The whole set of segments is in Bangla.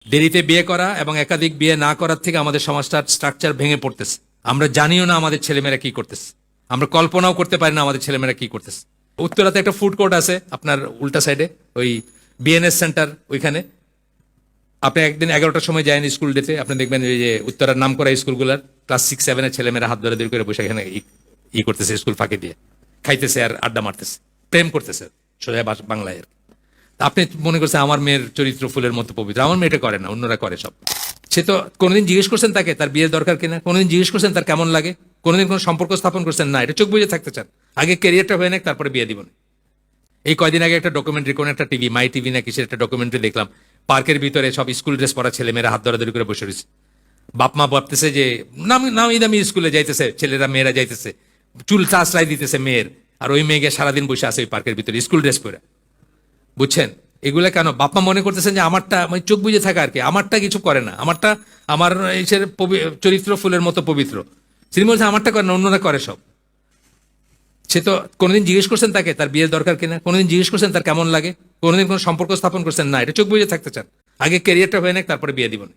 দেরিতে বিয়ে করা এবং একাধিক বিয়ে না করার থেকে আমাদের সমাজটার স্ট্রাকচার ভেঙে পড়তেছে। আমরা জানিও না আমাদের ছেলেমেয়েরা কি করতেছে, আমরা কল্পনাও করতে পারি না আমাদের ছেলেমেয়েরা কি করতেছে। উত্তরাতে একটা ফুড কোর্ট আছে আপনার উল্টা সাইডে, ওই বিএনএস সেন্টার ওইখানে। আপনি একদিন 11টার সময় যায়েন স্কুল ডেতে, আপনি দেখবেন ওই যে উত্তরার নাম করা স্কুলগুলার ক্লাস 6-7 ছেলেমেয়েরা হাত ধরে করে বসে এখানে করতেছে, স্কুল ফাঁকি দিয়ে খাইতেছে আর আড্ডা মারতেছে, প্রেম করতেছে সোজা বাংলায়। আপনি মনে করছেন আমার মেয়ের চরিত্র ফুলের মতো পবিত্র, আমার মেয়েটা করে না, অন্যরা করে সব। সে তো কোনোদিন জিজ্ঞেস করছেন তাকে তার বিয়ের দরকার কিনা, কোনোদিন জিজ্ঞেস করছেন তার কেমন লাগে, কোনোদিন কোনো সম্পর্ক স্থাপন করছেন না, এটা চোখ বুঝে থাকতে চান। আগে ক্যারিয়ারটা হয়ে নেক, তারপরে বিয়ে দিবেন। এই কয়দিন আগে একটা ডকুমেন্টারি, কোন একটা টিভি, মাই টিভি না কিসের একটা ডকুমেন্টারি দেখলাম, পার্কের ভিতরে সব স্কুল ড্রেস পরা ছেলে মেয়েরা হাত ধরাধরি করে বসে রয়েছে। বাপ মা ভাবতেছে যে নামি দামি স্কুলে যাইতেছে, ছেলেরা মেয়েরা যাইতেছে, চুল চাষলাই দিতেছে মেয়ের, আর ওই মেয়েকে সারাদিন বসে আছে ওই পার্কের ভিতরে স্কুল ড্রেস পরে। বুঝছেন এগুলা কেন? বাপ মা মনে করতেছেন যে আমারটা, মানে চোখ বুঝে থাকা আর কি, আমারটা কিছু করে না, আমারটা আমার চরিত্র ফুলের মতো পবিত্র। তিনি বলছেন আমারটা করে না, অন্যরা করে সব। সে তো কোনোদিন জিজ্ঞেস করছেন তাকে তার বিয়ের দরকার কিনা, কোনোদিন জিজ্ঞেস করছেন তার কেমন লাগে, কোনোদিন কোনো সম্পর্ক স্থাপন করছেন না, এটা চোখ বুঝে থাকতে চান। আগে ক্যারিয়ারটা হয়ে নেক, তারপরে বিয়ে দিবেন।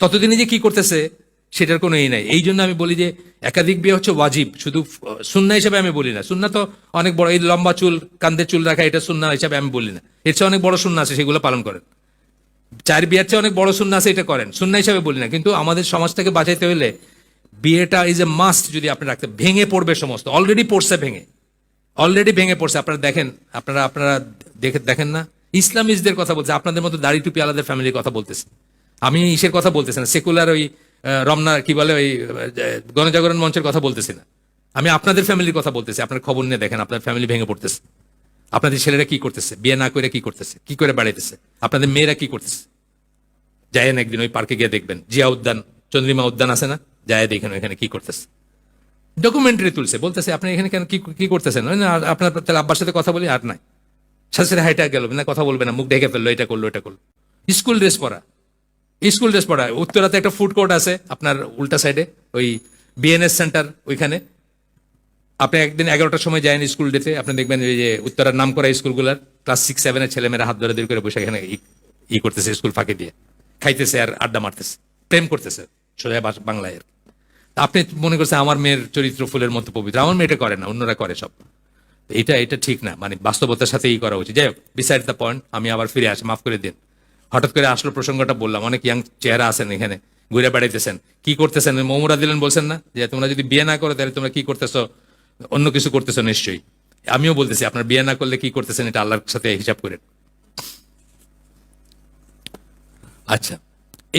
ততদিনে যে কি করতেছে সেটার কোনো নাই। এই জন্য আমি বলি যে একাধিক বিয়ে হচ্ছে ওয়াজিব, শুধু সুন্নাহ হিসেবে আমি বলি না। সুন্নাহ তো অনেক বড়, এই লম্বা চুল, কান্দে চুল রাখা, এটা সুন্নাহ হিসেবে আমি বলি না। এর চেয়ে অনেক বড় সুন্নাহ আছে, সেগুলো পালন করেন। 4 বিয়ের চেয়ে অনেক বড় সুন্নাহ আছে, এটা করেন, সুন্নাহ হিসেবে বলি না। কিন্তু আমাদের সমাজটাকে বাঁচাইতে হলে বিয়েটা ইজ এ মাস্ট। যদি আপনি রাখতে, ভেঙে পড়বে সমস্ত, অলরেডি পড়ছে, অলরেডি ভেঙে পড়ছে। আপনারা দেখেন, আপনারা দেখেন না, ইসলামিস্টদের কথা বলছে, আপনাদের মতো দাড়ি টুপি আলাদা ফ্যামিলির কথা বলতেছে। আমি ইসের কথা বলতেছি না, সেকুলার ওই রমনা কি বলে ওই গণজাগরণ মঞ্চের কথা বলতেছি না। আমি আপনাদের ফ্যামিলির কথা বলতেছি। আপনার খবর নিয়ে দেখেন, আপনার ফ্যামিলি ভেঙে পড়তেছে। আপনাদের ছেলেরা কি করতেছে, বিয়ে না করে কি করতেছে, কি করে বাড়াইতেছে, আপনাদের মেয়েরা কি করতেছে। যায়েন একদিন ওই পার্কে গিয়ে দেখবেন, জিয়া উদ্যান, চন্দ্রিমা উদ্যান আছে না, যায় দেখেন ওইখানে কি করতেছে। ডকুমেন্টারি তুলছে, বলতেছে আপনি এখানে কেন কি করতেছেন। আপনার তাহলে আব্বার সাথে কথা বলি, আর নাই, শাশুড়ি হাইটা গেল না, কথা বলবে না, মুখ ঢেকে ফেললো, এটা করলো এটা করলো। স্কুল ড্রেস পরা, স্কুল ড্রেস পরা। উত্তরাতে একটা ফুড কোর্ট আছে আপনার উল্টা সাইডে, ওই বিএনএস সেন্টার ওইখানে। আপনি একদিন 11টার সময় যায়েন স্কুল ডেতে, আপনি দেখবেন ওই যে উত্তরার নাম করা স্কুলগুলার ক্লাস 6-7 ছেলেমেয়েরা হাত ধরে করে বসে এখানে করতেছে, স্কুল ফাঁকি দিয়ে খাইতেছে আর আড্ডা মারতেছে, প্রেম করতেছে সোজা বাংলায়। আপনি মনে করছেন আমার মেয়ের চরিত্র ফুলের মতো পবিত্র, আমার মেয়েটা করে না, অন্যরা করে সব। এটা ঠিক না, মানে বাস্তবতার সাথে করা উচিত। যাই হোক, বিসাইড দ্য পয়েন্ট, আমি আবার ফিরে আসি, মাফ করে দিন। হঠাৎ করে আসলো প্রসঙ্গটা, বললাম অনেক ইয়াং চেহারা আছেন এখানে, ঘুরে বেড়াইতেছেন, কি করতেছেন, মৌমরা দিলেন বলছেন না যে তোমরা যদি বিয়ে না করো তাহলে তোমরা কি করতেছো, অন্য কিছু করতেছো নিশ্চয়ই। আমিও বলতেছি আপনার বিয়ে না করলে কি করতেছেন, এটা আল্লাহর সাথে হিসাব করেন। আচ্ছা,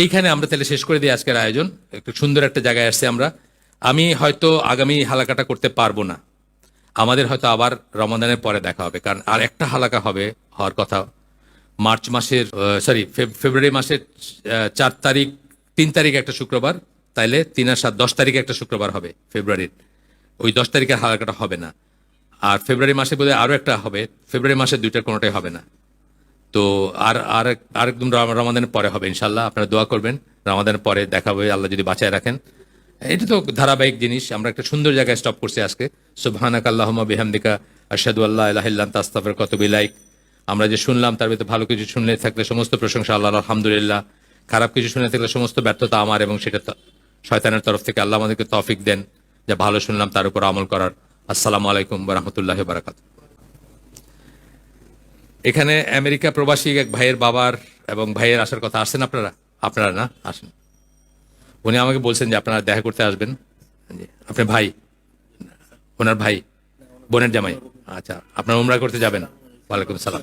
এইখানে আমরা তাহলে শেষ করে দিই আজকের আয়োজন। একটু সুন্দর একটা জায়গায় আসছি আমরা। আমি হয়তো আগামী হালাকাটা করতে পারবো না, আমাদের হয়তো আবার রমাদানের পরে দেখা হবে, কারণ আর একটা হালাকা হবে হওয়ার কথা মার্চ মাসের, ফেব্রুয়ারি মাসের 4 তারিখ, 3 তারিখ একটা শুক্রবার, তাইলে 3 আর 7, 10 তারিখে একটা শুক্রবার হবে ফেব্রুয়ারির। ওই 10 তারিখের হালাকাটা হবে না। আর ফেব্রুয়ারি মাসে বোধহয় আরো একটা হবে, ফেব্রুয়ারি মাসের 2টার কোনোটাই হবে না। তো আর একদম রমাদানের পরে হবে ইনশাল্লাহ। আপনারা দোয়া করবেন, রমাদানের পরে দেখা হবে আল্লাহ যদি বাঁচায় রাখেন। এটা তো ধারাবাহিক জিনিস। আমরা একটা সুন্দর জায়গায় স্টপ করছি আজকে। সুবহানাকা আল্লাহুম্মা বিহামদিকা আশহাদু আল্লা ইলাহা ইল্লা আনতা আস্তাগফিরুকা ওয়া আতুবু ইলাইক। আমরা যে শুনলাম তার ভিতরে ভালো কিছু শুনলে থাকলে সমস্ত প্রশংসা আল্লাহর, আলহামদুলিল্লাহ। খারাপ কিছু শুনে থাকলে সমস্ত ব্যর্থতা আমার, এবং সেটা শয়তানের তরফ থেকে। আল্লাহ আমাদেরকে তৌফিক দেন যা ভালো শুনলাম তার উপর আমল করার। আসসালামু আলাইকুম ওয়া রাহমাতুল্লাহি ওয়া বারাকাতুহু। এখানে আমেরিকা প্রবাসী এক ভাইয়ের বাবার এবং ভাইয়ের আসার কথা, আসছেন আপনারা না আসেন। উনি আমাকে বলছেন যে আপনারা দেখা করতে আসবেন। আপনার ভাই, ওনার ভাই, বোনের জামাই। আচ্ছা, আপনার উমরা করতে যাবেন? ওয়ালাইকুম সালাম।